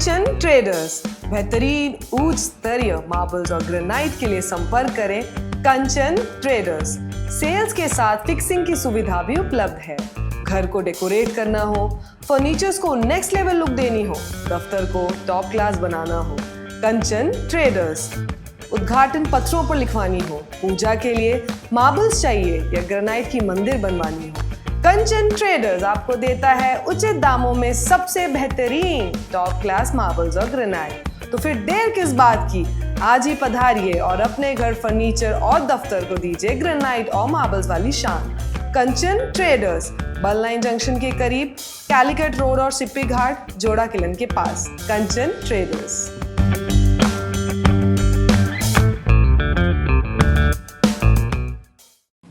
कंचन traders, बेहतरीन उच्च स्तरीय मार्बल्स और ग्रेनाइट के लिए संपर्क करें कंचन ट्रेडर्स। सेल्स के साथ फिक्सिंग की सुविधा भी उपलब्ध है। घर को डेकोरेट करना हो, फर्नीचर्स को नेक्स्ट लेवल लुक देनी हो, दफ्तर को टॉप क्लास बनाना हो, कंचन ट्रेडर्स। उद्घाटन पत्रों पर लिखवानी हो, पूजा के लिए मार्बल्स चाहिए या ग्रेनाइट की मंदिर बनवानी हो, कंचन ट्रेडर्स आपको देता है उचित दामों में सबसे बेहतरीन टॉप क्लास मार्बल्स और ग्रेनाइट। तो फिर देर किस बात की, आज ही पधारिए और अपने घर फर्नीचर और दफ्तर को दीजिए ग्रेनाइट और मार्बल्स वाली शान। कंचन ट्रेडर्स, बल लाइन जंक्शन के करीब, कैलिकट रोड और सिप्पी घाट, जोड़ा किलन के पास। कंचन traders.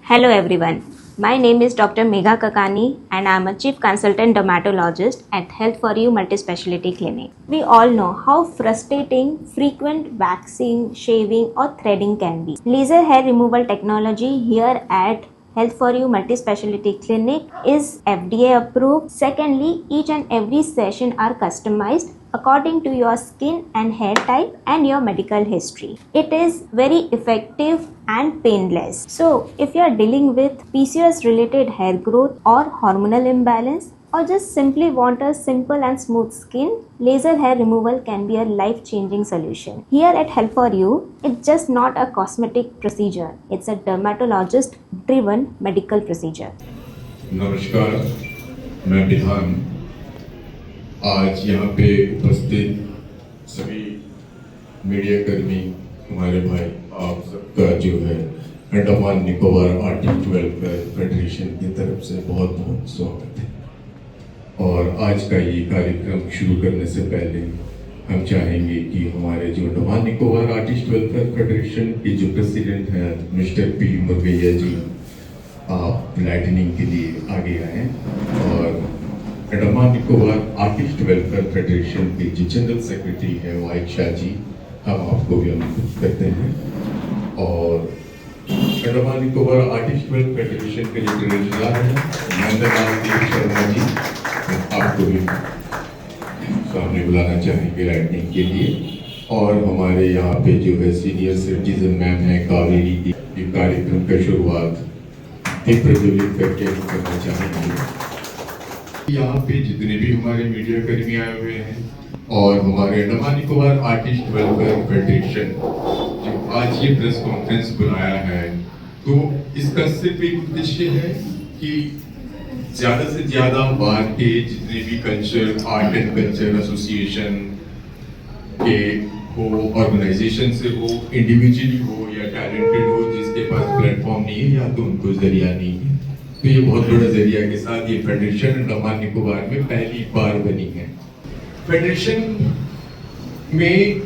Hello everyone, my name is Dr. Megha Kakani and I am a Chief Consultant Dermatologist at Health For You Multispeciality Clinic. We all know how frustrating frequent waxing, shaving or threading can be. Laser hair removal technology here at Health For You Multispeciality Clinic is FDA approved. Secondly, each and every session are customized according to your skin and hair type and your medical history. It is very effective and painless. So, if you are dealing with PCOS related hair growth or hormonal imbalance, or just simply want a simple and smooth skin, laser hair removal can be a life-changing solution. Here at Health For You, it's just not a cosmetic procedure. It's a dermatologist-driven medical procedure. नमस्कार, मैं विधान आज यहाँ पे उपस्थित सभी media कर्मी, हमारे भाई, आप सबका जो है Andaman Nicobar artist welfare federation की तरफ से बहुत बहुत स्वागत है। और आज का ये कार्यक्रम शुरू करने से पहले हम चाहेंगे कि हमारे जो Andaman Nicobar artist welfare federation के जो प्रेसिडेंट हैं मिस्टर पी मुर्गैया जी, आप लाइटनिंग के लिए आगे आए और Andaman Nicobar artist welfare federation के जो जनरल सेक्रेटरी हैं वाहिद शाह जी, हम आपको भी अनुरोध करते हैं। और Andaman Nicobar artist welfare federation के जो ट्रेजरर हैं नंदलाल देव शर्मा जी, आपको भी सामने बुलाना चाहेंगे लाइटनिंग के लिए। और हमारे यहाँ पे जो है सीनियर सिटीजन मैम है कावेरी जी, ये कार्यक्रम का शुरुआत दीप प्रज्वलित करके करना चाहेंगे। यहाँ पे जितने भी हमारे मीडिया कर्मी आए हुए हैं और हमारे Andaman Nicobar artist welfare federation जो आज ये प्रेस कॉन्फ्रेंस बुलाया है, तो इसका सिर्फ एक उद्देश्य है कि ज़्यादा से ज़्यादा बाहर के जितने भी culture, art and culture association के हो, ऑर्गेनाइजेशन से हो, इंडिविजुअली हो या टैलेंटेड हो, जिसके पास प्लेटफॉर्म नहीं है या तो उनको जरिया नहीं है, तो ये बहुत बड़ा जरिया के साथ ये फेडरेशन अंडमान निकोबार में पहली बार बनी है। फेडरेशन में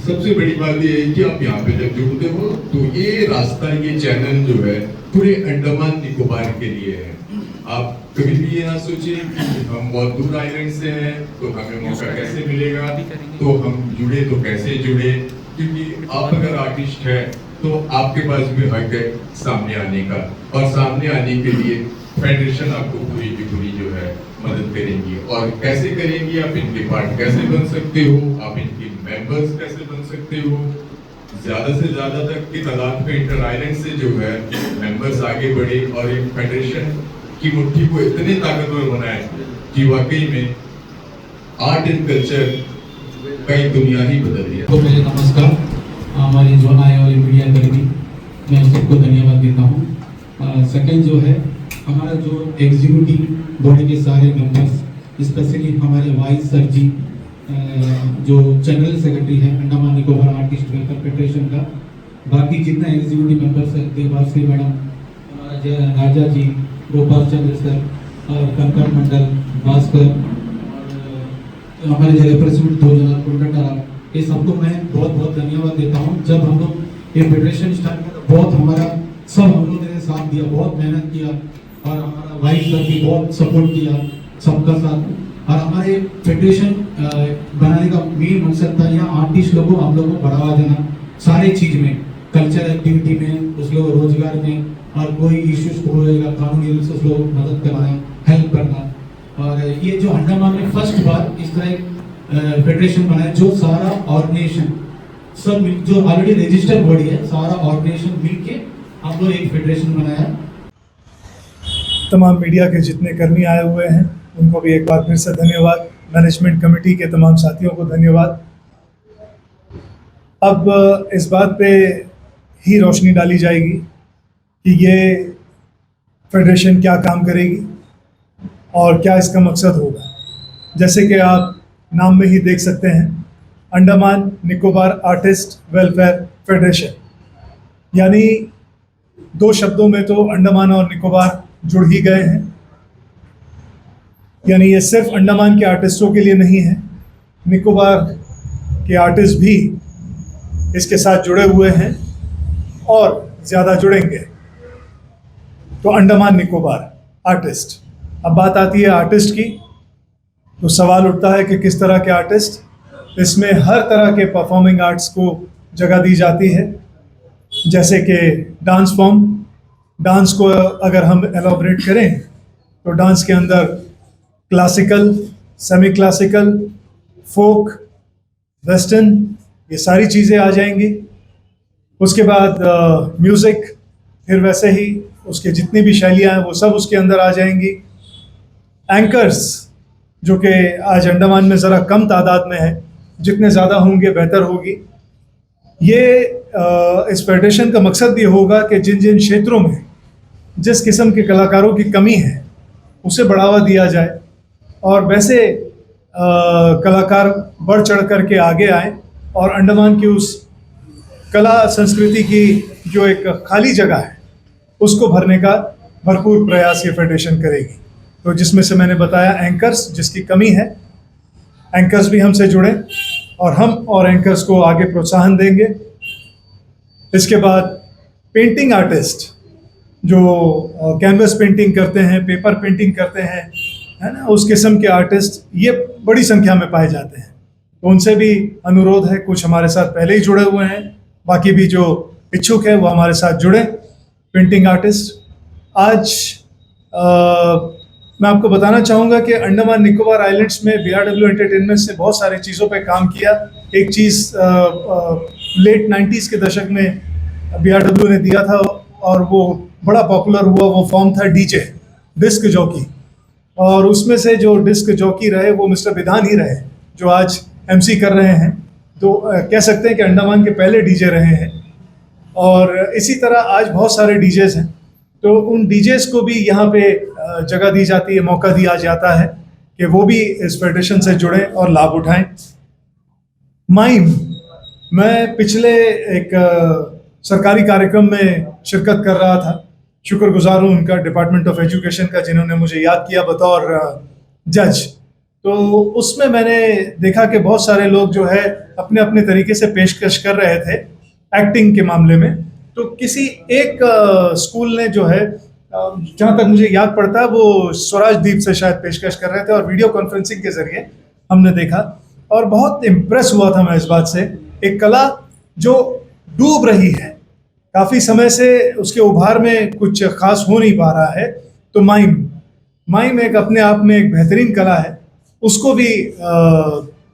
सबसे बड़ी बात ये है कि आप यहाँ पे जब जुड़ते हो तो ये रास्ता, ये चैनल जो है पूरे अंडमान निकोबार के लिए है। आप कभी भी ये ना सोचिए कि हम बहुत दूर आइलैंड से हैं तो हमें मौका कैसे मिलेगा, तो हम जुड़े तो कैसे जुड़े, क्योंकि आप अगर आर्टिस्ट है तो आपके पास भी हक है सामने आने का, और सामने आने के लिए फेडरेशन आपको पूरी की पूरी जो है मदद करेंगी। और कैसे करेंगी, आप इनके पार्ट कैसे बन सकते हो, आप इनके मेंबर्स कैसे बन सकते हो, ज़्यादा से ज़्यादा तक की तादाद में इंटर आइलैंड से जो है मेंबर्स आगे बढ़े और एक फेडरेशन की मुट्ठी को इतने ताकतवर बनाए कि वाकई में आर्ट एंड कल्चर कई दुनिया ही बदल दिया। तो मेरे नमस्कार, हमारी जोन आए वाली मीडिया कर्मी, मैं सबको धन्यवाद देता हूँ। सेकंड जो है हमारा जो एग्जीक्यूटिव बॉडी के सारे मेंबर्स, स्पेशली हमारे वाइस सर जी जो जनरल सेक्रेटरी है Andaman Nicobar artist welfare federation का, बाकी जितना एग्जीक्यूटिव मेंबर्स है, देवाश्री मैडम, हमारा राजा जी, गोपाल चंद्र सर और कंकड़ मंडल, भास्कर, हमारे जो रिप्रेजेंटेटिव दो जना कुंडा, ये सबको मैं बहुत बहुत धन्यवाद देता हूँ। जब हम लोग ये फेडरेशन स्टार्ट किया बहुत हमारा सब हम लोगों ने साथ दिया, बहुत मेहनत किया और हमारा वाइस सर भी बहुत सपोर्ट किया सबका साथ। और हमारे फेडरेशन बनाने का मेन मकसद था यहाँ आर्टिस्ट लोगों को हम लोगों को बढ़ावा देना, सारे चीज़ में, कल्चर एक्टिविटी में, उस लोग रोजगार में, और कोई इश्यूज को होएगा कानूनी रूप से उस लोग मदद करना, हेल्प करना। और ये जो अंडमान में फर्स्ट बार इस तरह फेडरेशन बनाया जो सारा ऑर्गेनाइजेशन सब जो ऑलरेडी रजिस्टर्ड बॉडी है सारा ऑर्गेनाइजेशन मिलके हम लोग एक फेडरेशन बनाया। तमाम मीडिया के जितने कर्मी आए हुए हैं उनको भी एक बार फिर से धन्यवाद। मैनेजमेंट कमेटी के तमाम साथियों को धन्यवाद। अब इस बात पे ही रोशनी डाली जाएगी कि ये फेडरेशन क्या काम करेगी और क्या इसका मकसद होगा। जैसे कि आप नाम में ही देख सकते हैं, Andaman Nicobar artist welfare federation, यानी दो शब्दों में तो अंडमान और निकोबार जुड़ ही गए हैं। यानी ये सिर्फ अंडमान के आर्टिस्टों के लिए नहीं है, निकोबार के आर्टिस्ट भी इसके साथ जुड़े हुए हैं और ज़्यादा जुड़ेंगे। तो अंडमान निकोबार आर्टिस्ट। अब बात आती है आर्टिस्ट की, तो सवाल उठता है कि किस तरह के आर्टिस्ट। इसमें हर तरह के परफॉर्मिंग आर्ट्स को जगह दी जाती है, जैसे कि डांस फॉर्म। डांस को अगर हम एलॉबरेट करें तो डांस के अंदर क्लासिकल, सेमी क्लासिकल, फोक, वेस्टर्न, ये सारी चीज़ें आ जाएंगी। उसके बाद म्यूज़िक, फिर वैसे ही उसके जितनी भी शैलियाँ हैं वो सब उसके अंदर आ जाएंगी। एंकर्स, जो कि आज अंडमान में ज़रा कम तादाद में है, जितने ज़्यादा होंगे बेहतर होगी। ये इस फेडरेशन का मकसद ये होगा कि जिन जिन क्षेत्रों में जिस किस्म के कलाकारों की कमी है उसे बढ़ावा दिया जाए और वैसे कलाकार बढ़ चढ़ कर के आगे आए और अंडमान की उस कला संस्कृति की जो एक खाली जगह है उसको भरने का भरपूर प्रयास ये फेडरेशन करेगी। तो जिसमें से मैंने बताया एंकर्स, जिसकी कमी है, एंकर्स भी हमसे जुड़े और हम और एंकर्स को आगे प्रोत्साहन देंगे। इसके बाद पेंटिंग आर्टिस्ट, जो कैनवस पेंटिंग करते हैं, पेपर पेंटिंग करते हैं, है ना, उस किस्म के आर्टिस्ट ये बड़ी संख्या में पाए जाते हैं। तो उनसे भी अनुरोध है, कुछ हमारे साथ पहले ही जुड़े हुए हैं, बाकी भी जो इच्छुक है वो हमारे साथ जुड़े। पेंटिंग आर्टिस्ट आज मैं आपको बताना चाहूँगा कि अंडमान निकोबार आइलैंड्स में BRW एंटरटेनमेंट से बहुत सारी चीज़ों पे काम किया। एक चीज़ लेट 90s के दशक में BRW ने दिया था और वो बड़ा पॉपुलर हुआ, वो फॉर्म था DJ, डिस्क जॉकी। और उसमें से जो डिस्क जॉकी रहे वो मिस्टर विधान ही रहे, जो आज MC कर रहे हैं। तो कह सकते हैं कि अंडमान के पहले DJ रहे हैं। और इसी तरह आज बहुत सारे DJs हैं, तो उन DJs को भी यहाँ पे जगह दी जाती है, मौका दिया जाता है कि वो भी इस फेडरेशन से जुड़ें और लाभ उठाएं। माइम, मैं पिछले एक सरकारी कार्यक्रम में शिरकत कर रहा था। शुक्रगुजार हूँ उनका, डिपार्टमेंट ऑफ एजुकेशन का, जिन्होंने मुझे याद किया बतौर जज। तो उसमें मैंने देखा कि बहुत सारे लोग जो है अपने अपने तरीके से पेशकश कर रहे थे एक्टिंग के मामले में। तो किसी एक स्कूल ने जो है, जहाँ तक मुझे याद पड़ता है, वो स्वराज द्वीप से शायद पेशकश कर रहे थे और वीडियो कॉन्फ्रेंसिंग के जरिए हमने देखा और बहुत इम्प्रेस हुआ था मैं इस बात से। एक कला जो डूब रही है, काफ़ी समय से उसके उभार में कुछ खास हो नहीं पा रहा है। तो माइम एक अपने आप में एक बेहतरीन कला है, उसको भी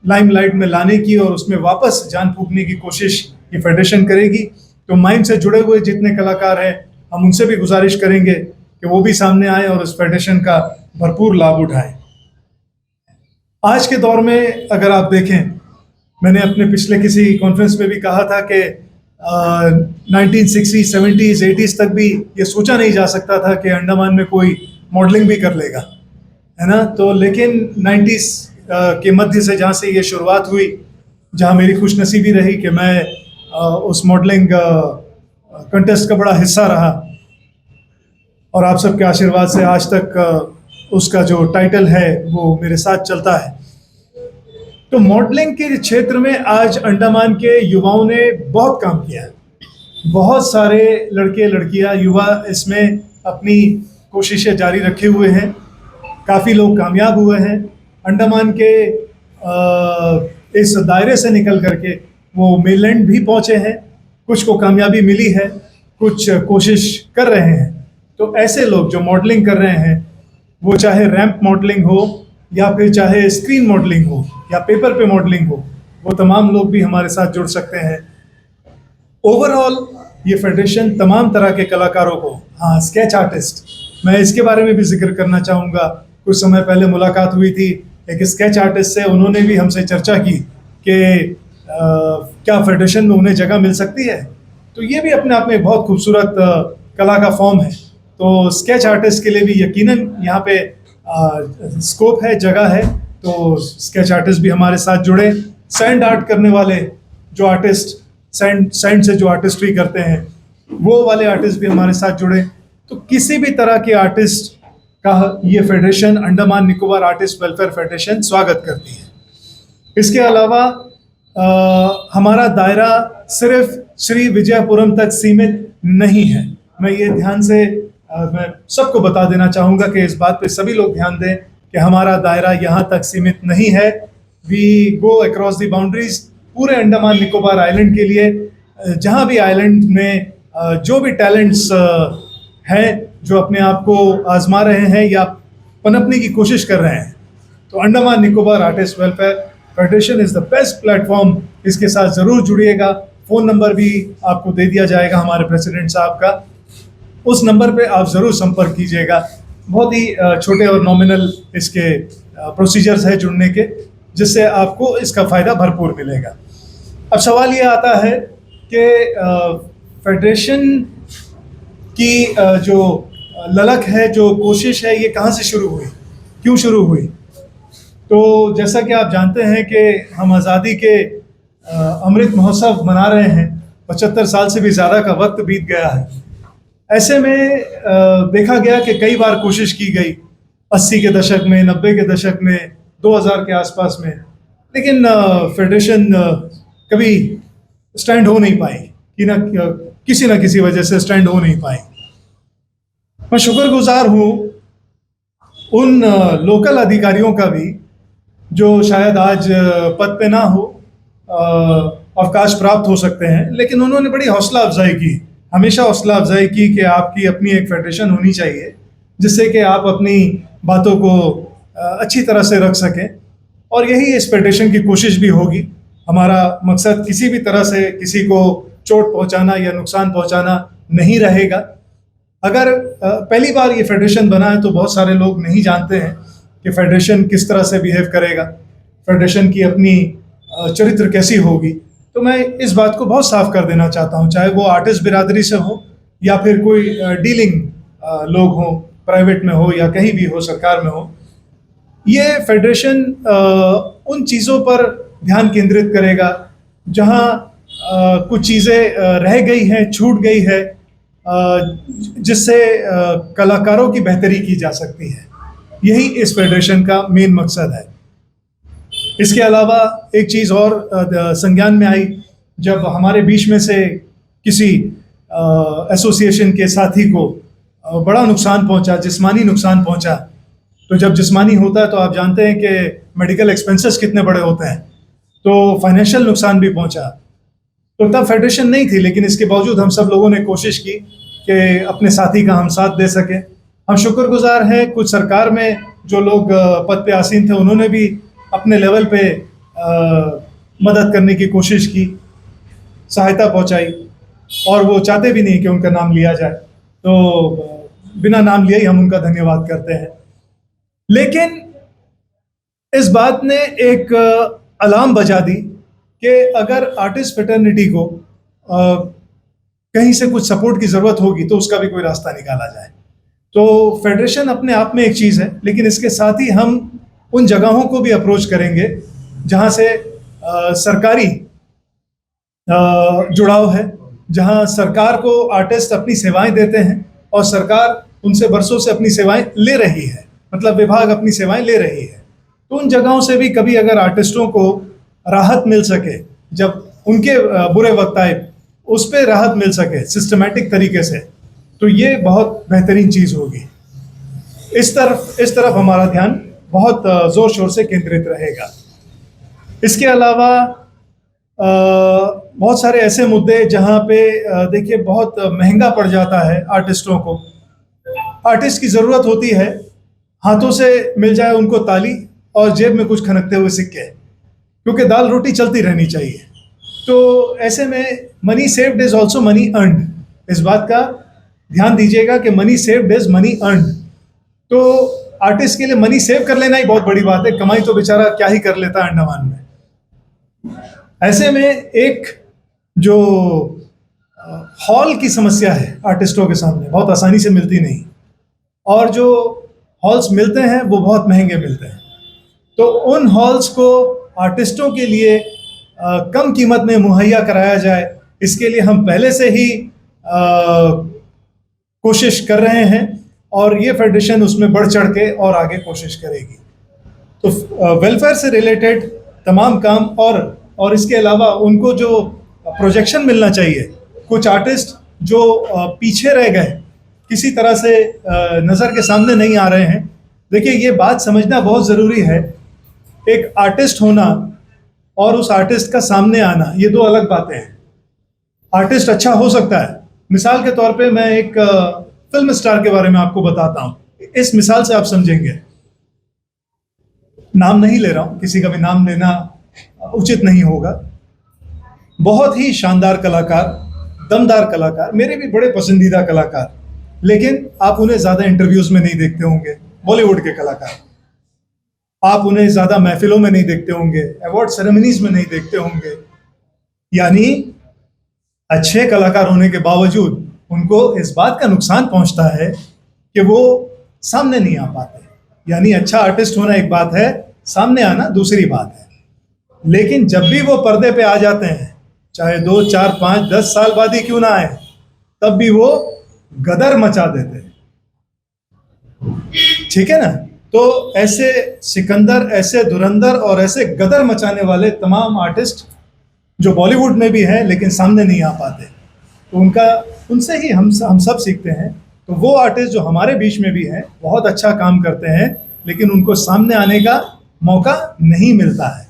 लाइमलाइट में लाने की और उसमें वापस जान फूंकने की कोशिश ये फेडरेशन करेगी। तो माइम से जुड़े हुए जितने कलाकार हैं, हम उनसे भी गुजारिश करेंगे कि वो भी सामने आए और इस फेडरेशन का भरपूर लाभ उठाएं। आज के दौर में अगर आप देखें, मैंने अपने पिछले किसी कॉन्फ्रेंस में भी कहा था कि 1960s, 70s, 80s तक भी ये सोचा नहीं जा सकता था कि अंडमान में कोई मॉडलिंग भी कर लेगा, है ना। तो लेकिन 90s के मध्य से जहाँ से ये शुरुआत हुई, जहाँ मेरी खुशनसीबी रही कि मैं उस मॉडलिंग कंटेस्ट का बड़ा हिस्सा रहा और आप सबके आशीर्वाद से आज तक उसका जो टाइटल है वो मेरे साथ चलता है। तो मॉडलिंग के क्षेत्र में आज अंडमान के युवाओं ने बहुत काम किया है। बहुत सारे लड़के लड़कियां युवा इसमें अपनी कोशिशें जारी रखे हुए हैं। काफ़ी लोग कामयाब हुए हैं। अंडमान के इस दायरे से निकल करके वो मेनलैंड भी पहुंचे हैं। कुछ को कामयाबी मिली है, कुछ कोशिश कर रहे हैं। तो ऐसे लोग जो मॉडलिंग कर रहे हैं, वो चाहे रैंप मॉडलिंग हो या फिर चाहे स्क्रीन मॉडलिंग हो या पेपर पे मॉडलिंग हो, वो तमाम लोग भी हमारे साथ जुड़ सकते हैं। ओवरऑल ये फेडरेशन तमाम तरह के कलाकारों को, हाँ स्केच आर्टिस्ट, मैं इसके बारे में भी जिक्र करना चाहूँगा। कुछ समय पहले मुलाकात हुई थी एक स्केच आर्टिस्ट से, उन्होंने भी हमसे चर्चा की कि क्या फेडरेशन में उन्हें जगह मिल सकती है। तो ये भी अपने आप में बहुत खूबसूरत कला का फॉर्म है। तो स्केच आर्टिस्ट के लिए भी यकीनन यहाँ पे स्कोप है, जगह है। तो स्केच आर्टिस्ट भी हमारे साथ जुड़े। सैंड आर्ट करने वाले जो आर्टिस्ट, सैंड से जो आर्टिस्ट्री करते हैं, वो वाले आर्टिस्ट भी हमारे साथ जुड़े। तो किसी भी तरह के आर्टिस्ट का ये federation, Andaman Nicobar artist welfare federation, स्वागत करती है। इसके अलावा हमारा दायरा सिर्फ श्री विजयपुरम तक सीमित नहीं है। मैं ये ध्यान से मैं सबको बता देना चाहूँगा कि इस बात पे सभी लोग ध्यान दें कि हमारा दायरा यहाँ तक सीमित नहीं है। We go across the boundaries पूरे अंडमान निकोबार आइलैंड के लिए। जहाँ भी आइलैंड में जो भी टैलेंट्स हैं, जो अपने आप को आजमा रहे हैं या पनपने की कोशिश कर रहे हैं, तो Andaman Nicobar artist welfare federation is the best platform. इसके साथ ज़रूर जुड़िएगा। फ़ोन नंबर भी आपको दे दिया जाएगा हमारे प्रेसिडेंट साहब का, उस नंबर पे आप ज़रूर संपर्क कीजिएगा। बहुत ही छोटे और नॉमिनल इसके प्रोसीजर्स है जुड़ने के, जिससे आपको इसका फ़ायदा भरपूर मिलेगा। अब सवाल ये आता है कि फेडरेशन की जो ललक है, जो कोशिश है, ये कहाँ से शुरू हुई, क्यों शुरू हुई? तो जैसा कि आप जानते हैं कि हम आज़ादी के अमृत महोत्सव मना रहे हैं। 75 साल से भी ज़्यादा का वक्त बीत गया है। ऐसे में देखा गया कि कई बार कोशिश की गई, 80 के दशक में, 90 के दशक में, 2000 के आसपास में, लेकिन फेडरेशन कभी स्टैंड हो नहीं पाई किसी न किसी वजह से स्टैंड हो नहीं पाई। मैं शुक्रगुजार हूँ उन लोकल अधिकारियों का भी जो शायद आज पद पे ना हो, अवकाश प्राप्त हो सकते हैं, लेकिन उन्होंने बड़ी हौसला अफजाई की, हमेशा हौसला अफजाई की कि आपकी अपनी एक फेडरेशन होनी चाहिए जिससे कि आप अपनी बातों को अच्छी तरह से रख सकें। और यही इस फेडरेशन की कोशिश भी होगी। हमारा मकसद किसी भी तरह से किसी को चोट पहुंचाना या नुकसान पहुंचाना नहीं रहेगा। अगर पहली बार ये फेडरेशन बना है तो बहुत सारे लोग नहीं जानते हैं कि फेडरेशन किस तरह से बिहेव करेगा, फेडरेशन की अपनी चरित्र कैसी होगी। तो मैं इस बात को बहुत साफ कर देना चाहता हूँ, चाहे वो आर्टिस्ट बिरादरी से हो या फिर कोई डीलिंग लोग हों, प्राइवेट में हो या कहीं भी हो, सरकार में हो, ये फेडरेशन उन चीज़ों पर ध्यान केंद्रित करेगा जहाँ कुछ चीज़ें रह गई हैं, छूट गई है, जिससे कलाकारों की बेहतरी की जा सकती है। यही इस फेडरेशन का मेन मकसद है। इसके अलावा एक चीज़ और संज्ञान में आई, जब हमारे बीच में से किसी एसोसिएशन के साथी को बड़ा नुकसान पहुंचा, जिस्मानी नुकसान पहुंचा। तो जब जिस्मानी होता है तो आप जानते हैं कि मेडिकल एक्सपेंसेस कितने बड़े होते हैं, तो फाइनेंशियल नुकसान भी पहुंचा। तो तब फेडरेशन नहीं थी, लेकिन इसके बावजूद हम सब लोगों ने कोशिश की कि अपने साथी का हम साथ दे सकें। हम शुक्रगुजार हैं, कुछ सरकार में जो लोग पद पे आसीन थे उन्होंने भी अपने लेवल पे मदद करने की कोशिश की, सहायता पहुंचाई, और वो चाहते भी नहीं कि उनका नाम लिया जाए, तो बिना नाम लिए ही हम उनका धन्यवाद करते हैं। लेकिन इस बात ने एक अलार्म बजा दी कि अगर आर्टिस्ट फ्रेटर्निटी को कहीं से कुछ सपोर्ट की ज़रूरत होगी तो उसका भी कोई रास्ता निकाला जाए। तो फेडरेशन अपने आप में एक चीज़ है, लेकिन इसके साथ ही हम उन जगहों को भी अप्रोच करेंगे जहाँ से सरकारी जुड़ाव है, जहाँ सरकार को आर्टिस्ट अपनी सेवाएं देते हैं और सरकार उनसे बरसों से अपनी सेवाएं ले रही है, मतलब विभाग अपनी सेवाएं ले रही है। तो उन जगहों से भी कभी अगर आर्टिस्टों को राहत मिल सके, जब उनके बुरे वक्त आए उस पर राहत मिल सके सिस्टमैटिक तरीके से, तो ये बहुत बेहतरीन चीज़ होगी। इस तरफ हमारा ध्यान बहुत ज़ोर शोर से केंद्रित रहेगा। इसके अलावा बहुत सारे ऐसे मुद्दे जहाँ पे देखिए बहुत महंगा पड़ जाता है आर्टिस्टों को। आर्टिस्ट की ज़रूरत होती है, हाथों से मिल जाए उनको ताली, और जेब में कुछ खनकते हुए सिक्के, क्योंकि दाल रोटी चलती रहनी चाहिए। तो ऐसे में money saved is also money earned. इस बात का ध्यान दीजिएगा कि money saved is money earned. तो आर्टिस्ट के लिए मनी सेव कर लेना ही बहुत बड़ी बात है, कमाई तो बेचारा क्या ही कर लेता है अंडमान में। ऐसे में एक जो हॉल की समस्या है आर्टिस्टों के सामने, बहुत आसानी से मिलती नहीं, और जो हॉल्स मिलते हैं वो बहुत महंगे मिलते हैं। तो उन हॉल्स को आर्टिस्टों के लिए कम कीमत में मुहैया कराया जाए, इसके लिए हम पहले से ही कोशिश कर रहे हैं और ये फेडरेशन उसमें बढ़ चढ़ के और आगे कोशिश करेगी। तो वेलफेयर से रिलेटेड तमाम काम और इसके अलावा उनको जो प्रोजेक्शन मिलना चाहिए, कुछ आर्टिस्ट जो पीछे रह गए, किसी तरह से नज़र के सामने नहीं आ रहे हैं। देखिए, ये बात समझना बहुत ज़रूरी है, एक आर्टिस्ट होना और उस आर्टिस्ट का सामने आना, ये दो अलग बातें हैं। आर्टिस्ट अच्छा हो सकता है, मिसाल के तौर पे मैं एक फिल्म स्टार के बारे में आपको बताता हूँ, इस मिसाल से आप समझेंगे। नाम नहीं ले रहा हूँ, किसी का भी नाम लेना उचित नहीं होगा। बहुत ही शानदार कलाकार, दमदार कलाकार, मेरे भी बड़े पसंदीदा कलाकार, लेकिन आप उन्हें ज़्यादा इंटरव्यूज़ में नहीं देखते होंगे। बॉलीवुड के कलाकार, आप उन्हें ज़्यादा महफिलों में नहीं देखते होंगे, अवार्ड सेरेमनीज में नहीं देखते होंगे। यानी अच्छे कलाकार होने के बावजूद उनको इस बात का नुकसान पहुंचता है कि वो सामने नहीं आ पाते। यानी अच्छा आर्टिस्ट होना एक बात है, सामने आना दूसरी बात है। लेकिन जब भी वो पर्दे पे आ जाते हैं, चाहे 2, 4, 5, 10 साल बाद ही क्यों ना आए, तब भी वो गदर मचा देते हैं। ठीक है ना? तो ऐसे सिकंदर, ऐसे धुरंधर और ऐसे गदर मचाने वाले तमाम आर्टिस्ट जो बॉलीवुड में भी हैं लेकिन सामने नहीं आ पाते, तो उनसे ही हम सब सीखते हैं। तो वो आर्टिस्ट जो हमारे बीच में भी हैं, बहुत अच्छा काम करते हैं, लेकिन उनको सामने आने का मौका नहीं मिलता है।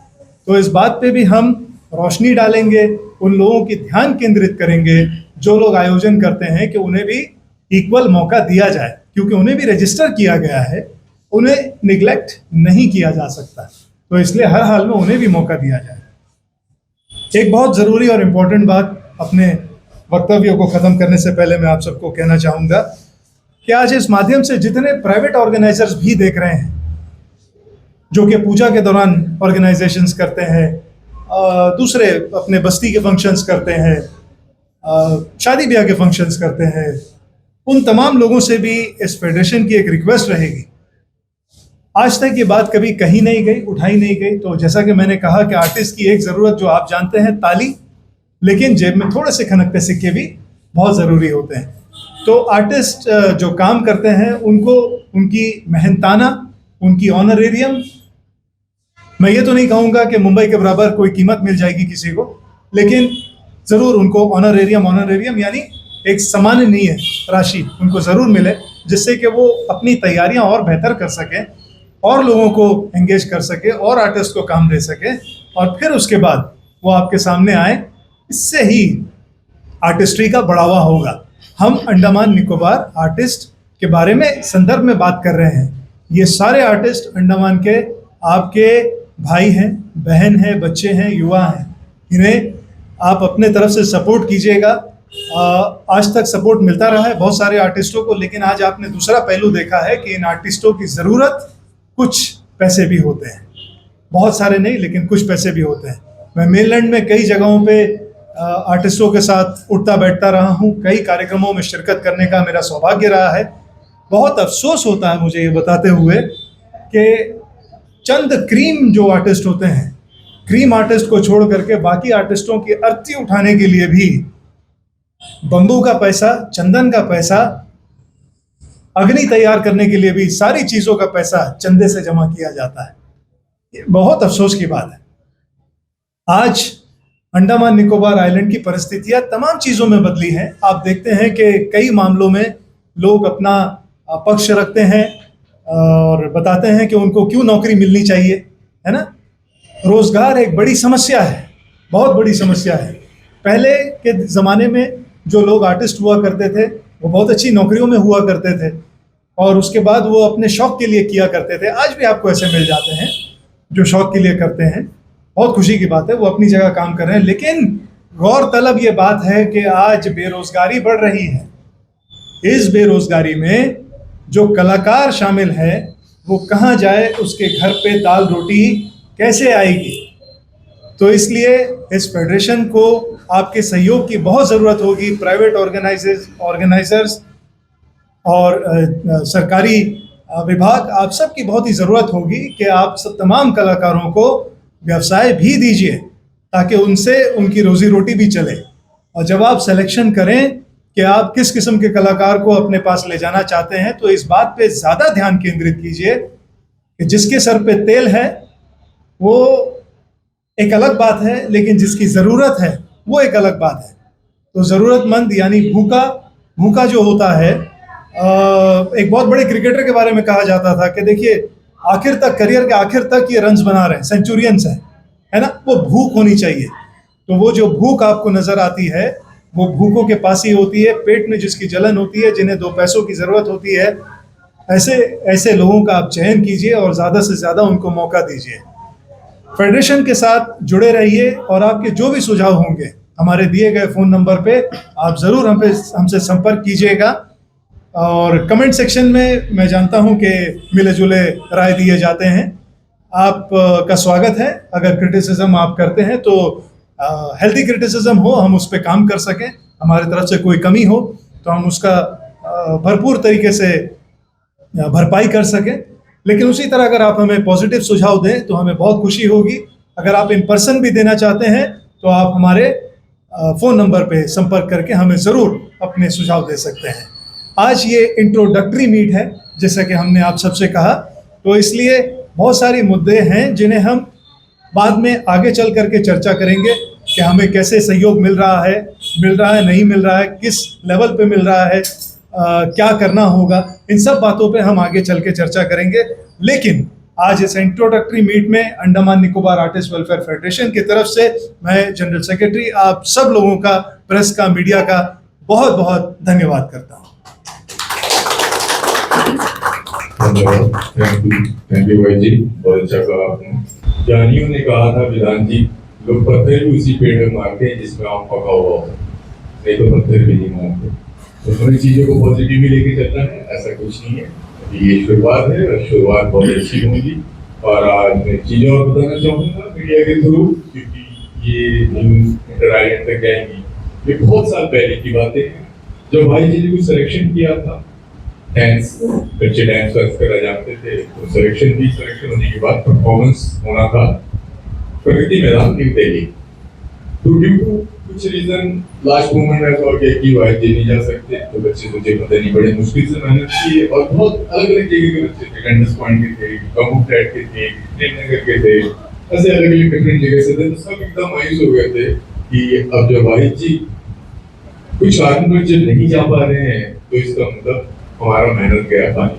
तो इस बात पे भी हम रोशनी डालेंगे, उन लोगों की ध्यान केंद्रित करेंगे जो लोग आयोजन करते हैं कि उन्हें भी इक्वल मौका दिया जाए, क्योंकि उन्हें भी रजिस्टर किया गया है, उन्हें निगलेक्ट नहीं किया जा सकता। तो इसलिए हर हाल में उन्हें भी मौका दिया जाए। एक बहुत ज़रूरी और इम्पोर्टेंट बात अपने वक्तव्यों को ख़त्म करने से पहले मैं आप सबको कहना चाहूँगा कि आज इस माध्यम से जितने प्राइवेट ऑर्गेनाइजर्स भी देख रहे हैं, जो कि पूजा के दौरान ऑर्गेनाइजेशंस करते हैं, दूसरे अपने बस्ती के फंक्शंस करते हैं, शादी ब्याह के फंक्शंस करते हैं, उन तमाम लोगों से भी इस फेडरेशन की एक रिक्वेस्ट रहेगी। आज तक ये बात कभी कही नहीं गई, उठाई नहीं गई। तो जैसा कि मैंने कहा कि आर्टिस्ट की एक ज़रूरत जो आप जानते हैं, ताली, लेकिन जेब में थोड़े से खनकते सिक्के भी बहुत ज़रूरी होते हैं। तो आर्टिस्ट जो काम करते हैं उनको उनकी मेहनताना, उनकी ऑनरेरियम, मैं ये तो नहीं कहूँगा कि मुंबई के बराबर कोई कीमत मिल जाएगी किसी को, लेकिन ज़रूर उनको ऑनरेरियम यानी एक सम्माननीय राशि उनको ज़रूर मिले, जिससे कि वो अपनी तैयारियां और बेहतर कर सकें और लोगों को एंगेज कर सके और आर्टिस्ट को काम दे सके, और फिर उसके बाद वो आपके सामने आए। इससे ही आर्टिस्ट्री का बढ़ावा होगा। हम अंडमान निकोबार आर्टिस्ट के बारे में संदर्भ में बात कर रहे हैं। ये सारे आर्टिस्ट अंडमान के आपके भाई हैं, बहन हैं, बच्चे हैं, युवा हैं। इन्हें आप अपने तरफ से सपोर्ट कीजिएगा। आज तक सपोर्ट मिलता रहा है बहुत सारे आर्टिस्टों को, लेकिन आज आपने दूसरा पहलू देखा है कि इन आर्टिस्टों की ज़रूरत कुछ पैसे भी होते हैं, बहुत सारे नहीं लेकिन कुछ पैसे भी होते हैं। मैं मेनलैंड में कई जगहों पे आर्टिस्टों के साथ उठता बैठता रहा हूँ, कई कार्यक्रमों में शिरकत करने का मेरा सौभाग्य रहा है। बहुत अफसोस होता है मुझे ये बताते हुए कि चंद क्रीम जो आर्टिस्ट होते हैं, क्रीम आर्टिस्ट को छोड़ करके बाकी आर्टिस्टों की अर्थी उठाने के लिए भी बम्बू का पैसा, चंदन का पैसा, अग्नि तैयार करने के लिए भी सारी चीज़ों का पैसा चंदे से जमा किया जाता है। ये बहुत अफसोस की बात है। आज अंडमान निकोबार आइलैंड की परिस्थितियां तमाम चीज़ों में बदली हैं। आप देखते हैं कि कई मामलों में लोग अपना पक्ष रखते हैं और बताते हैं कि उनको क्यों नौकरी मिलनी चाहिए, है ना। रोजगार एक बड़ी समस्या है, बहुत बड़ी समस्या है। पहले के ज़माने में जो लोग आर्टिस्ट हुआ करते थे वो बहुत अच्छी नौकरियों में हुआ करते थे और उसके बाद वो अपने शौक के लिए किया करते थे। आज भी आपको ऐसे मिल जाते हैं, जो शौक के लिए करते हैं, बहुत खुशी की बात है, वो अपनी जगह काम कर रहे हैं। लेकिन गौरतलब ये बात है कि आज बेरोजगारी बढ़ रही है। इस बेरोजगारी में जो कलाकार शामिल है वो कहाँ जाए, उसके घर पे दाल रोटी कैसे आएगी? तो इसलिए इस फेडरेशन को आपके सहयोग की बहुत ज़रूरत होगी। प्राइवेट ऑर्गेनाइजर्स और सरकारी विभाग, आप सबकी बहुत ही ज़रूरत होगी कि आप सब तमाम कलाकारों को व्यवसाय भी दीजिए ताकि उनसे उनकी रोजी रोटी भी चले। और जब आप सिलेक्शन करें कि आप किस किस्म के कलाकार को अपने पास ले जाना चाहते हैं, तो इस बात पे ज़्यादा ध्यान केंद्रित कीजिए कि जिसके सर पे तेल है वो एक अलग बात है, लेकिन जिसकी ज़रूरत है वो एक अलग बात है। तो ज़रूरतमंद यानी भूखा जो होता है, एक बहुत बड़े क्रिकेटर के बारे में कहा जाता था कि देखिए आखिर तक, करियर के आखिर तक ये रन्स बना रहे हैं, सेंचुरियंस हैं, है ना, वो भूख होनी चाहिए। तो वो जो भूख आपको नज़र आती है वो भूखों के पास ही होती है, पेट में जिसकी जलन होती है, जिन्हें दो पैसों की ज़रूरत होती है। ऐसे लोगों का आप चयन कीजिए और ज़्यादा से ज़्यादा उनको मौका दीजिए। फेडरेशन के साथ जुड़े रहिए और आपके जो भी सुझाव होंगे हमारे दिए गए फ़ोन नंबर पे आप ज़रूर हमसे संपर्क कीजिएगा। और कमेंट सेक्शन में मैं जानता हूं कि मिले जुले राय दिए जाते हैं। आप का स्वागत है। अगर क्रिटिसिज्म आप करते हैं तो हेल्दी क्रिटिसिज्म हो, हम उस पर काम कर सकें, हमारी तरफ से कोई कमी हो तो हम उसका भरपूर तरीके से भरपाई कर सकें। लेकिन उसी तरह अगर आप हमें पॉजिटिव सुझाव दें तो हमें बहुत खुशी होगी। अगर आप इन पर्सन भी देना चाहते हैं तो आप हमारे फ़ोन नंबर पे संपर्क करके हमें ज़रूर अपने सुझाव दे सकते हैं। आज ये इंट्रोडक्टरी मीट है, जैसा कि हमने आप सबसे कहा, तो इसलिए बहुत सारी मुद्दे हैं जिन्हें हम बाद में आगे चल करके चर्चा करेंगे कि हमें कैसे सहयोग मिल रहा है, नहीं मिल रहा है, किस लेवल पे मिल रहा है, क्या करना होगा। इन सब बातों पे हम आगे चल के चर्चा करेंगे। लेकिन आज इस इंट्रोडक्टरी मीट में Andaman Nicobar artist welfare federation की तरफ से मैं जनरल सेक्रेटरी आप सब लोगों का, प्रेस का, मीडिया का बहुत बहुत धन्यवाद करता हूँ। थैंक यू भाई जी, बहुत अच्छा कहा आपने। ज्ञानियों ने कहा था, विधान जी, लोग पत्थर भी उसी पेड़ में मारते हैं जिसमें आम पका हुआ हो, नहीं तो पत्थर भी नहीं मारते। तो हमें चीजों को पॉजिटिव भी लेके चलना है, ऐसा कुछ नहीं है। अभी ये शुरुआत है और शुरुआत बहुत अच्छी होगी। और आज मैं चीजें और बताना चाहूँगा मीडिया के थ्रू, क्योंकि ये न्यूज इंटरनेट तक जाएंगी। ये बहुत साल पहले की बातें हैं जब भाई जी ने कुछ सिलेक्शन किया था, बच्चे डांस करा जानते थे, तो सिलेक्शन होने के बाद परफॉर्मेंस होना था प्रगति मैदान न्यू दिल्ली। तो ड्यू टू कुछ रीजन लास्ट मोमेंट में ऐसा हो गया कि भाई जी नहीं जा सकते, तो बच्चे मुझे पता नहीं बड़े मुश्किल से मेहनत की और बहुत अलग अलग जगह के बच्चे थे, गंडस पॉइंट के थे, कमू फ्लैट के थे, प्रेमनगर के थे, ऐसे अलग अलग डिफरेंट जगह से थे। तो सब एकदम मायूस हो गए थे कि अब जब भाई जी कुछ कारण पर जब नहीं जा पा रहे हैं तो इसका मतलब हमारा मेहनत गया पानी।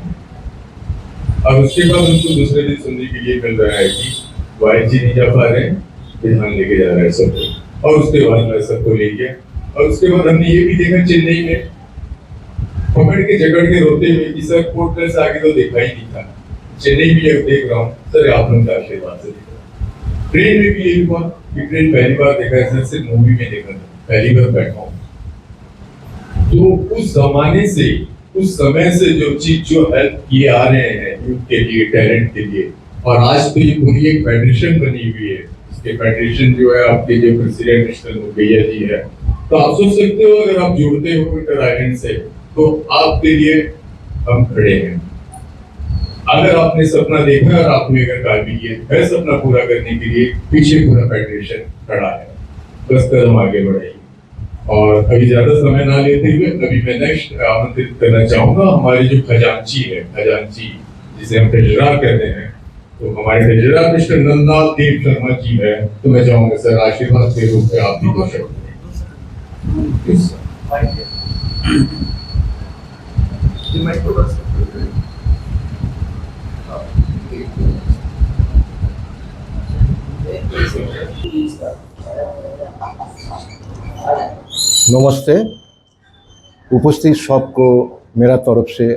और उसके बाद उनको दूसरे दिन सुनने के लिए मिल रहा है कि वाहिद जी नहीं जा पा रहे हैं, विधान लेके जा रहा है सबको। और उसके बाद मैं सबको ले गया। और उसके बाद हमने ये भी देखा चेन्नई में पकड़ के जकड़ के रोते हुए कि सर पोर्टल से आगे तो देखा ही नहीं था। चेन्नई भी अब देख रहा हूँ सर, आप लोगों का आशीर्वाद से देखा। ट्रेन में भी यही हुआ कि ट्रेन पहली बार देखा है, सिर्फ मूवी में देखा था, पहली बार बैठा हूँ। तो उस जमाने से, उस समय से जो चीज जो हेल्प किए आ रहे हैं यूथ के लिए, टैलेंट के लिए, और आज तो ये पूरी एक फेडरेशन बनी हुई है। इसके फेडरेशन जो है आपके जो प्रेसिडेंट मिस्टर मुगैया जी है, तो आप सोच सकते हो अगर आप जुड़ते हो इंटर आइलैंड से तो आपके लिए हम खड़े हैं। अगर आपने सपना देखा और आपने अगर काबिलियत है सपना पूरा करने के लिए, पीछे पूरा फेडरेशन खड़ा है, बस कदम आगे बढ़ाइए। और अभी ज्यादा समय ना लेते हुए अभी मैं नेक्स्ट आमंत्रित करना चाहूंगा हमारे जो खजांची है, खजांची जिसे हम ट्रेजरर कहते हैं, तो हमारे ट्रेजरर मिस्टर नंदलाल देव शर्मा जी है। तो मैं चाहूंगा सर आशीर्वाद के रूप में आप भी दो शब्द। नमस्ते, उपस्थित सबको मेरा तरफ से,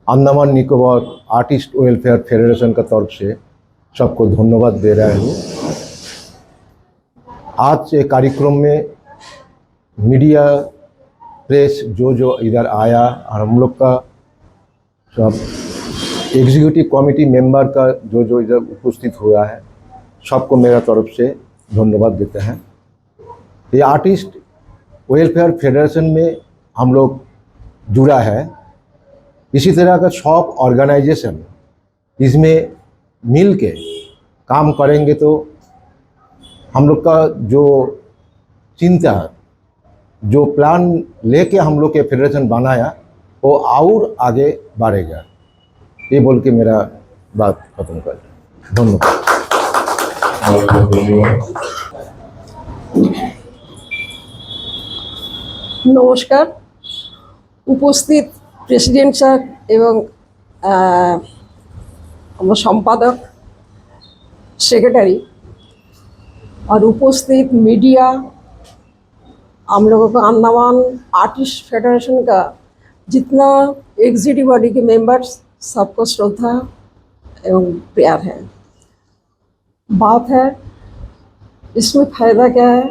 Andaman Nicobar artist welfare federation का तरफ से सबको धन्यवाद दे रहा हूँ। आज ये कार्यक्रम में मीडिया प्रेस जो इधर आया और हम लोग का सब एग्जीक्यूटिव कमेटी मेंबर का जो इधर उपस्थित हुआ है, सबको मेरा तरफ से धन्यवाद देते हैं। ये आर्टिस्ट वेलफेयर फेडरेशन में हम लोग जुड़ा है। इसी तरह का सब ऑर्गेनाइजेशन इसमें मिल के काम करेंगे तो हम लोग का जो चिंता, जो प्लान लेके हम लोग के फेडरेशन बनाया वो और आगे बढ़ेगा। ये बोल के मेरा बात खत्म कर। धन्यवाद। बहुत बहुत धन्यवाद। নমস্কার। উপস্থিত প্রেসিডেন্ট স্যার এবং আমার সম্পাদক सेक्रेटरी और उपस्थित मीडिया, हम लोगों को अंडमान आर्टिस्ट फेडरेशन का जितना एग्जीक्यूटिव बॉडी के मेंबर्स, सबको श्रद्धा एवं प्यार है। बात है इसमें फ़ायदा क्या है?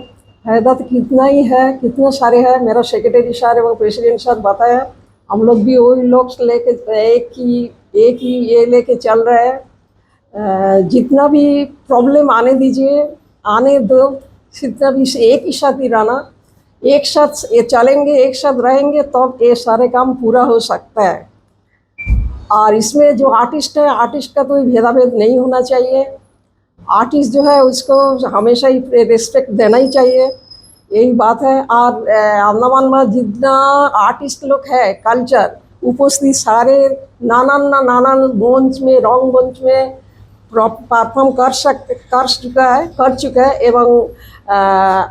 फ़ायदा तो कितना ही है, कितने सारे हैं। मेरा सेक्रेटरी सर एवं प्रेसिडेंट सर बताया, हम लोग भी वही लोग लेके एक ही ये लेके चल रहे हैं। जितना भी प्रॉब्लम आने दीजिए, आने दो, जितना भी एक ही साथ ही रहना, एक साथ ये चलेंगे, एक साथ रहेंगे तब ये सारे काम पूरा हो सकता है। और इसमें जो आर्टिस्ट है, आर्टिस्ट का कोई भेदाभेद नहीं होना चाहिए। आर्टिस्ट जो है उसको हमेशा ही रिस्पेक्ट देना ही चाहिए, यही बात है। और अंडमान में जितना आर्टिस्ट लोग है, कल्चर उपस्थित सारे नानान मंच में, रंग मंच में परफॉर्म कर चुका है एवं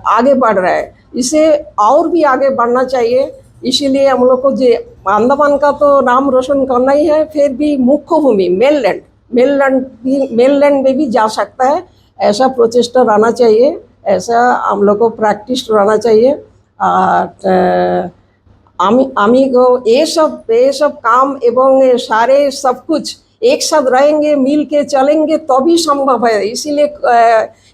आगे बढ़ रहा है। इसे और भी आगे बढ़ना चाहिए। इसीलिए हम लोग को जो अंडमान का तो नाम रोशन करना ही है, फिर भी मुख्य भूमि मेनलैंड में भी जा सकता है। ऐसा प्रचेष्टा रहना चाहिए, ऐसा हम लोग को प्रैक्टिस रहना चाहिए। और आमी को ये सब काम एवं सारे सब कुछ एक साथ रहेंगे, मिल के चलेंगे तभी संभव है।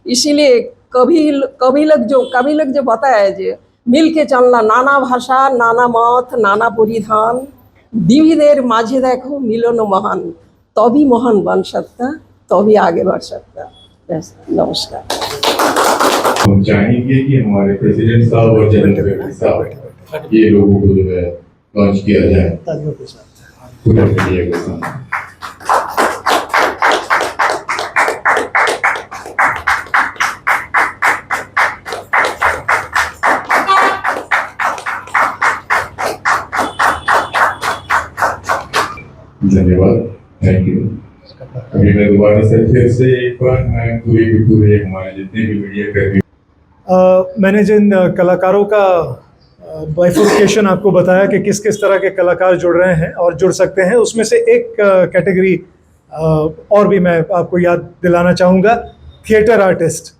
इसीलिए कभी लोग जो बताया है जो मिल के चलना, नाना भाषा, नाना मत, नाना परिधान, विविधेर माझे देखो मिलन महान, तभी महान बन सकता, तभी आगे बढ़ सकता। बस, नमस्कार। हम चाहेंगे कि हमारे प्रेसिडेंट साहब और जनरल सेक्रेटरी साहब ये लोगों को जो है लॉन्च किया जाए तालियों के साथ। पूरे मीडिया के साथ। धन्यवाद, थैंक यू। अभी मैं दोबारा से फिर से एक बार मैं पूरे हमारे जितने भी मीडिया कर्मी, मैंने जिन कलाकारों का बाइफर्केशन आपको बताया कि किस किस तरह के कलाकार जुड़ रहे हैं और जुड़ सकते हैं, उसमें से एक कैटेगरी और भी मैं आपको याद दिलाना चाहूँगा, थिएटर आर्टिस्ट।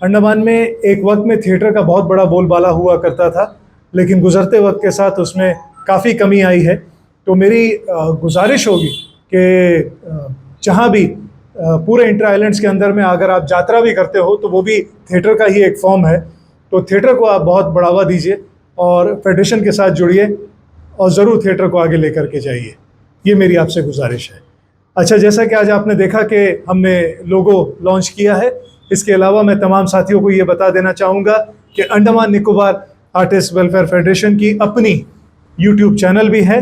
अंडमान में एक वक्त में थिएटर का बहुत बड़ा बोलबाला हुआ करता था, लेकिन गुजरते वक्त के साथ उसमें काफ़ी कमी आई है। तो मेरी गुजारिश होगी कि जहाँ भी पूरे इंटर आइलैंड्स के अंदर में अगर आप यात्रा भी करते हो तो वो भी थिएटर का ही एक फॉर्म है। तो थिएटर को आप बहुत बढ़ावा दीजिए और फेडरेशन के साथ जुड़िए और ज़रूर थिएटर को आगे लेकर के जाइए, ये मेरी आपसे गुजारिश है। अच्छा, जैसा कि आज आपने देखा कि हमने लोगो लॉन्च किया है, इसके अलावा मैं तमाम साथियों को ये बता देना चाहूँगा कि Andaman Nicobar artist welfare federation की अपनी यूट्यूब चैनल भी है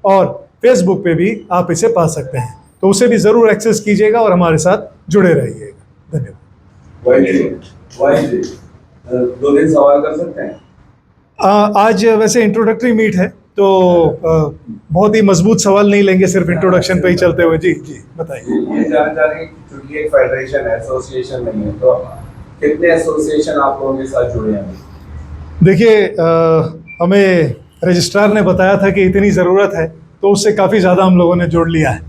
और फेसबुक पे भी आप इसे पा सकते हैं, तो उसे भी ज़रूर एक्सेस कीजिएगा और हमारे साथ जुड़े रहिएगा। धन्यवाद। दो दिन सवाल कर सकते हैं? आज वैसे इंट्रोडक्टरी मीट है तो बहुत ही मजबूत सवाल नहीं लेंगे, सिर्फ इंट्रोडक्शन पे ही चलते हुए। जी बताइए। ये जानना चाह रहे हैं कि चूंकि एक फेडरेशन है, एसोसिएशन नहीं है, तो कितने एसोसिएशन आप लोगों के साथ जुड़े हैं? देखिए, हमें रजिस्ट्रार ने बताया था कि इतनी ज़रूरत है, तो उससे काफ़ी ज़्यादा हम लोगों ने जोड़ लिया है।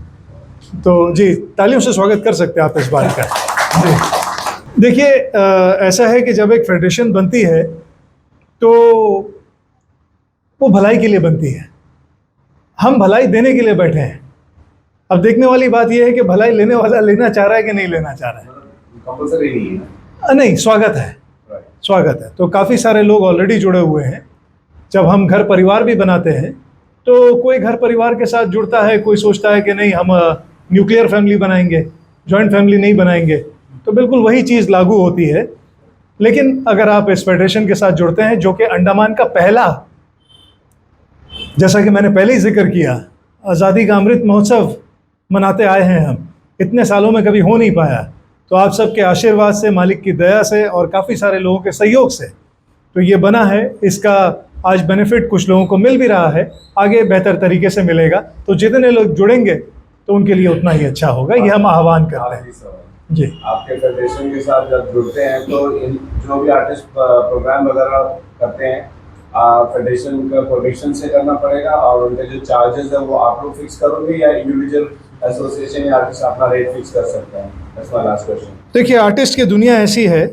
तो जी, तालियों से स्वागत कर सकते हैं आप इस बात का। जी देखिए, ऐसा है कि जब एक फेडरेशन बनती है तो वो भलाई के लिए बनती है। हम भलाई देने के लिए बैठे हैं। अब देखने वाली बात यह है कि भलाई लेने वाला लेना चाह रहा है कि नहीं लेना चाह रहा है। कंपलसरी नहीं है। नहीं, स्वागत है, स्वागत है। तो काफ़ी सारे लोग ऑलरेडी जुड़े हुए हैं। जब हम घर परिवार भी बनाते हैं तो कोई घर परिवार के साथ जुड़ता है, कोई सोचता है कि नहीं हम न्यूक्लियर फैमिली बनाएंगे, जॉइंट फैमिली नहीं बनाएंगे, तो बिल्कुल वही चीज़ लागू होती है। लेकिन अगर आप इस फेडरेशन के साथ जुड़ते हैं, जो कि अंडमान का पहला, जैसा कि मैंने पहले ही जिक्र किया, आज़ादी का अमृत महोत्सव मनाते आए हैं हम, इतने सालों में कभी हो नहीं पाया। तो आप सबके आशीर्वाद से, मालिक की दया से और काफ़ी सारे लोगों के सहयोग से तो ये बना है। इसका आज बेनिफिट कुछ लोगों को मिल भी रहा है, आगे बेहतर तरीके से मिलेगा। तो जितने लोग जुड़ेंगे तो उनके लिए उतना ही अच्छा होगा, ये हम आह्वान करते हैं। जी, आपके फेडरेशन के साथ जब जुड़ते हैं तो इन जो भी आर्टिस्ट प्रोग्राम वगैरह करते हैं, फेडरेशन का परमिशन से करना पड़ेगा, और उनके जो चार्जेस है वो आप लोग फिक्स करोगे या इंडिविजुअल एसोसिएशन या आर्टिस्ट अपना रेट फिक्स कर सकते हैं? That's my last question. देखिए, आर्टिस्ट की दुनिया ऐसी है,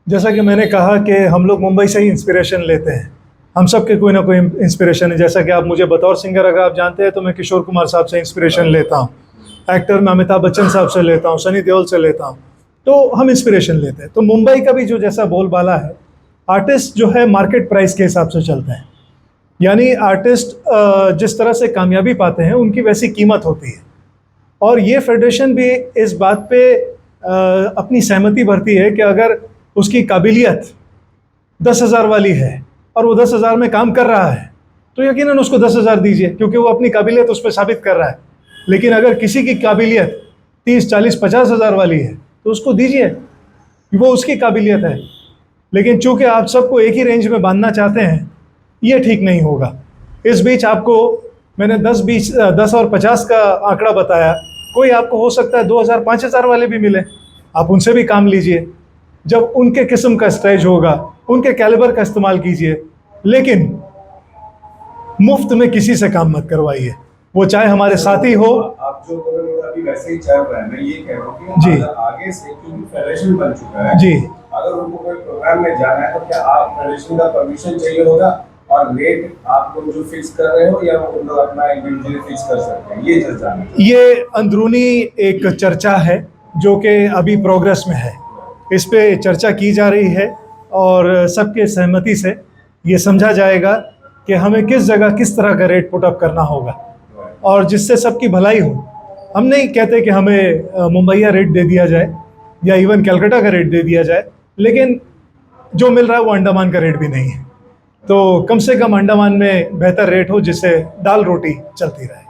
जैसा कि मैंने कहा कि हम लोग मुंबई से ही इंस्पिरेशन लेते हैं। हम सब के कोई ना कोई इंस्पिरेशन है। जैसा कि आप मुझे बतौर सिंगर अगर आप जानते हैं तो मैं किशोर कुमार साहब से इंस्पिरेशन लेता हूँ, एक्टर में अमिताभ बच्चन साहब से लेता हूँ, सनी देओल से लेता हूँ, तो हम इंस्पिरेशन लेते हैं। तो मुंबई का भी जो जैसा बोलबाला है, आर्टिस्ट जो है मार्केट प्राइस के हिसाब से चलते हैं। यानी आर्टिस्ट जिस तरह से कामयाबी पाते हैं उनकी वैसी कीमत होती है। और ये फेडरेशन भी इस बात पे अपनी सहमति भरती है कि अगर उसकी काबिलियत 10,000 वाली है और वो 10,000 में काम कर रहा है तो यकीनन उसको 10,000 दीजिए, क्योंकि वो अपनी काबिलियत उस पर साबित कर रहा है। लेकिन अगर किसी की काबिलियत 30, 40, 50,000 वाली है तो उसको दीजिए, वो उसकी काबिलियत है। लेकिन चूंकि आप सबको एक ही रेंज में बांधना चाहते हैं, ये ठीक नहीं होगा। इस बीच आपको मैंने 10 और 50 का आंकड़ा बताया, कोई आपको हो सकता है 2,000, 5,000 वाले भी मिले, आप उनसे भी काम लीजिए। जब उनके किस्म का स्टेज होगा, उनके कैलिबर का इस्तेमाल कीजिए, लेकिन मुफ्त में किसी से काम मत करवाइए, वो चाहे हमारे साथी हो। आप जो बोल रहे हो अभी वैसे ही चल रहा है, मैं ये कह रहा हूँ कि जी, आगे से क्योंकि फेडरेशन बन चुका है जी, अगर उनको कोई प्रोग्राम में जाना है तो क्या आप फेडरेशन का परमिशन चाहिए होगा, और रेट आप लोग जो फिक्स कर रहे हो या वो लोग अपना इंडिविजुअली फिक्स कर सकते हैं? ये चर्चा है, ये अंदरूनी एक चर्चा है जो कि अभी प्रोग्रेस में है। इस पे चर्चा की जा रही है और सबके सहमति से ये समझा जाएगा कि हमें किस जगह किस तरह का रेट पुट अप करना होगा और जिससे सबकी भलाई हो। हम नहीं कहते कि हमें मुंबईया रेट दे दिया जाए या इवन कलकत्ता का रेट दे दिया जाए, लेकिन जो मिल रहा है वो अंडमान का रेट भी नहीं है। तो कम से कम अंडमान में बेहतर रेट हो जिससे दाल रोटी चलती रहे।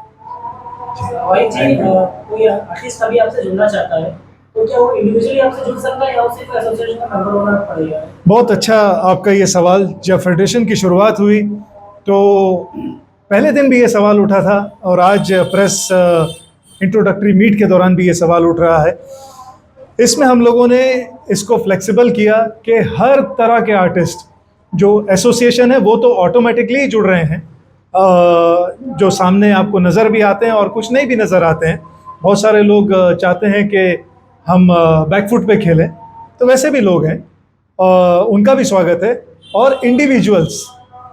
वही जी, कोई आर्टिस्ट अभी आपसे जुड़ना चाहता है तो क्या वो इंडिविजुअली आपसे जुड़ सकता है या उसे कोई एसोसिएशन का मेंबर होना पड़ेगा? बहुत अच्छा आपका ये सवाल। जब फेडरेशन की शुरुआत हुई तो पहले दिन भी ये सवाल उठा था और आज प्रेस इंट्रोडक्टरी मीट के दौरान भी ये सवाल उठ रहा है। इसमें हम लोगों ने इसको फ्लेक्सिबल किया कि हर तरह के आर्टिस्ट जो एसोसिएशन है वो तो ऑटोमेटिकली जुड़ रहे हैं, जो सामने आपको नज़र भी आते हैं और कुछ नहीं भी नज़र आते हैं। बहुत सारे लोग चाहते हैं कि हम बैकफुट पे खेलें, तो वैसे भी लोग हैं, उनका भी स्वागत है। और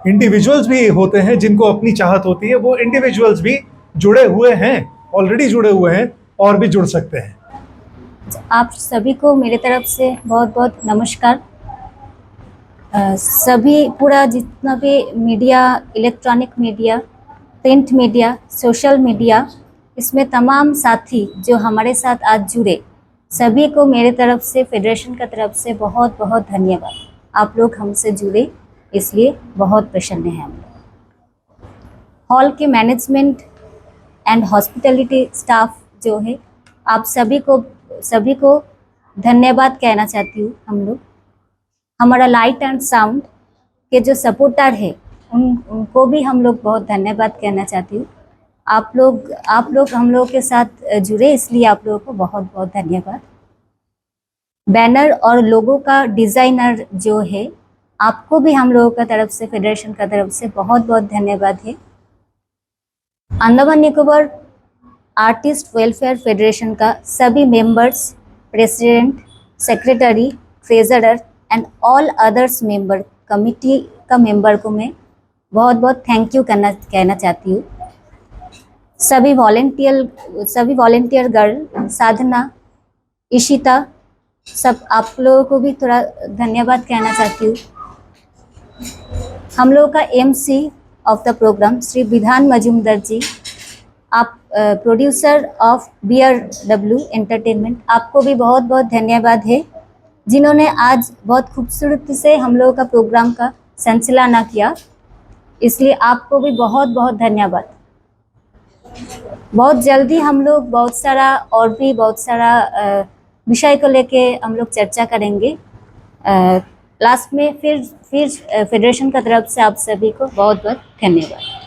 इंडिविजुअल्स भी होते हैं जिनको अपनी चाहत होती है, वो इंडिविजुअल्स भी जुड़े हुए हैं, ऑलरेडी जुड़े हुए हैं और भी जुड़ सकते हैं। आप सभी को मेरे तरफ से बहुत बहुत नमस्कार। सभी पूरा जितना भी media, electronic media, print media, social media, इसमें तमाम साथी जो हमारे साथ आज जुड़े, सभी को मेरे तरफ से, फेडरेशन का तरफ से बहुत बहुत धन्यवाद। आप लोग हमसे जुड़े इसलिए बहुत प्रसन्न हैं हम लोग। हॉल के मैनेजमेंट एंड हॉस्पिटैलिटी स्टाफ जो है, आप सभी को धन्यवाद कहना चाहती हूँ। हम लोग हमारा लाइट एंड साउंड के जो सपोर्टर है उनको भी हम लोग बहुत धन्यवाद कहना चाहती हूँ। आप लोग हम लोग के साथ जुड़े इसलिए आप लोगों को बहुत बहुत धन्यवाद। बैनर और लोगो का डिज़ाइनर जो है, आपको भी हम लोगों का तरफ से, फेडरेशन का तरफ से बहुत बहुत धन्यवाद है। Andaman Nicobar artist welfare federation का सभी members, president, secretary, treasurer and all others member, committee का मेंबर को मैं बहुत बहुत थैंक यू कहना चाहती हूँ। सभी वॉलेंटियर गर्ल, साधना, इशिता, सब आप लोगों को भी थोड़ा धन्यवाद कहना चाहती हूँ। हम लोगों का MC of the programme Shri Vidhan Majumdar जी, आप प्रोड्यूसर ऑफ BRW एंटरटेनमेंट, आपको भी बहुत बहुत धन्यवाद है, जिन्होंने आज बहुत खूबसूरती से हम लोगों का प्रोग्राम का संचालना किया, इसलिए आपको भी बहुत बहुत धन्यवाद। बहुत जल्दी हम लोग बहुत सारा विषय को लेके हम लोग चर्चा करेंगे। लास्ट में फिर फेडरेशन का तरफ से आप सभी को बहुत बहुत धन्यवाद।